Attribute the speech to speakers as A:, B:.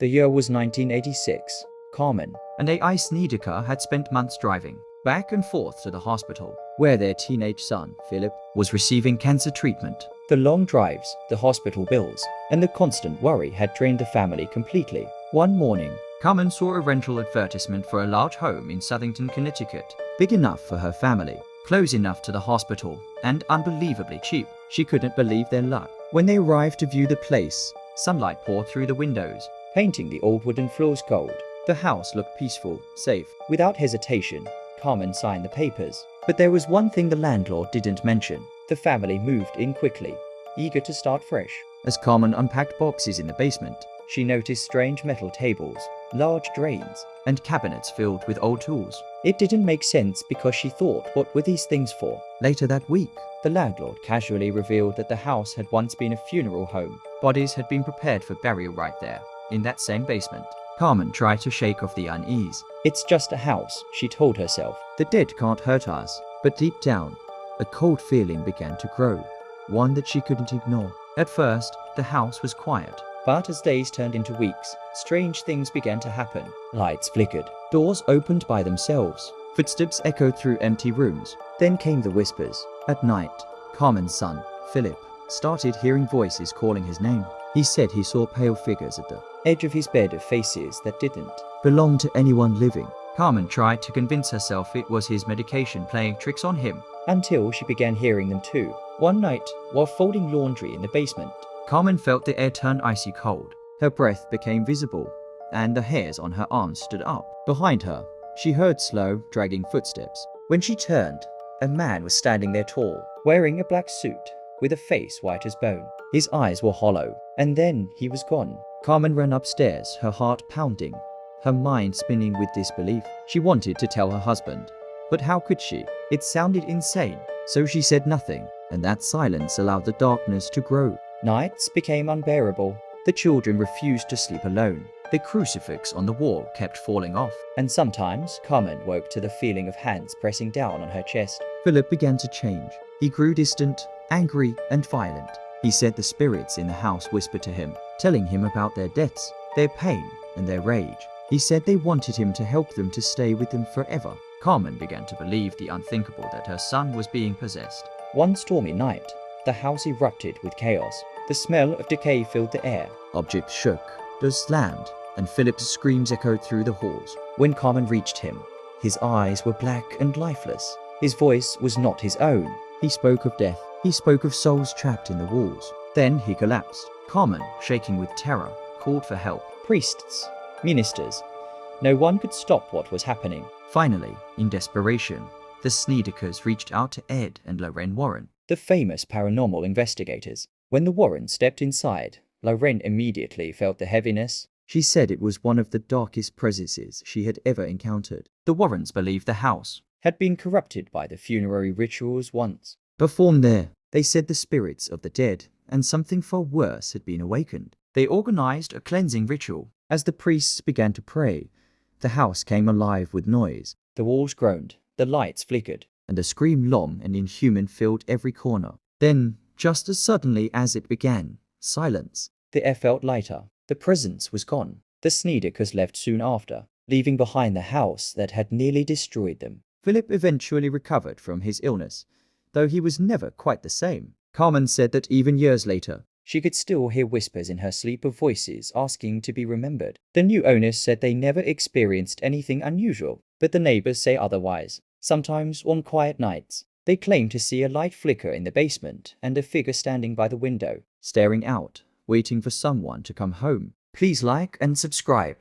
A: The year was 1986. Carmen and AI Snedeker had spent months driving back and forth to the hospital where their teenage son, Philip, was receiving cancer treatment. The long drives, the hospital bills, and the constant worry had drained the family completely. One morning, Carmen saw a rental advertisement for a large home in Southington, Connecticut, big enough for her family, close enough to the hospital, and unbelievably cheap. She couldn't believe their luck. When they arrived to view the place, sunlight poured through the windows, painting the old wooden floors gold. The house looked peaceful, safe. Without hesitation, Carmen signed the papers. But there was one thing the landlord didn't mention. The family moved in quickly, eager to start fresh. As Carmen unpacked boxes in the basement, she noticed strange metal tables, large drains, and cabinets filled with old tools. It didn't make sense because she thought, what were these things for? Later that week, the landlord casually revealed that the house had once been a funeral home. Bodies had been prepared for burial right there, in that same basement. Carmen tried to shake off the unease. It's just a house, she told herself. The dead can't hurt us. But deep down, a cold feeling began to grow, one that she couldn't ignore. At first, the house was quiet. But as days turned into weeks, strange things began to happen. Lights flickered, doors opened by themselves, footsteps echoed through empty rooms. Then came the whispers. At night, Carmen's son, Philip, started hearing voices calling his name. He said he saw pale figures at the edge of his bed of faces that didn't belong to anyone living. Carmen tried to convince herself it was his medication playing tricks on him, until she began hearing them too. One night, while folding laundry in the basement, Carmen felt the air turn icy cold. Her breath became visible, and the hairs on her arms stood up. Behind her, she heard slow, dragging footsteps. When she turned, a man was standing there tall, wearing a black suit, with a face white as bone. His eyes were hollow, and then he was gone. Carmen ran upstairs, her heart pounding, her mind spinning with disbelief. She wanted to tell her husband, but how could she? It sounded insane. So she said nothing, and that silence allowed the darkness to grow. Nights became unbearable. The children refused to sleep alone. The crucifix on the wall kept falling off, and sometimes Carmen woke to the feeling of hands pressing down on her chest. Philip began to change. He grew distant, angry, and violent. He said the spirits in the house whispered to him, telling him about their deaths, their pain, and their rage. He said they wanted him to help them to stay with them forever. Carmen began to believe the unthinkable, that her son was being possessed. One stormy night, the house erupted with chaos. The smell of decay filled the air. Objects shook, doors slammed, and Philip's screams echoed through the halls. When Carmen reached him, his eyes were black and lifeless. His voice was not his own. He spoke of death. He spoke of souls trapped in the walls. Then he collapsed. Carmen, shaking with terror, called for help. Priests, ministers. No one could stop what was happening. Finally, in desperation, the Snedekers reached out to Ed and Lorraine Warren, the famous paranormal investigators. When the Warrens stepped inside, Lorraine immediately felt the heaviness. She said it was one of the darkest presences she had ever encountered. The Warrens believed the house had been corrupted by the funerary rituals once performed there. They said the spirits of the dead and something far worse had been awakened. They organized a cleansing ritual. As the priests began to pray, the house came alive with noise. The walls groaned, the lights flickered, and a scream long and inhuman filled every corner. Then, just as suddenly as it began, silence. The air felt lighter. The presence was gone. The Snedekers left soon after, leaving behind the house that had nearly destroyed them. Philip eventually recovered from his illness, though he was never quite the same. Carmen said that even years later, she could still hear whispers in her sleep of voices asking to be remembered. The new owners said they never experienced anything unusual, but the neighbors say otherwise. Sometimes on quiet nights, they claim to see a light flicker in the basement and a figure standing by the window, staring out, waiting for someone to come home. Please like and subscribe.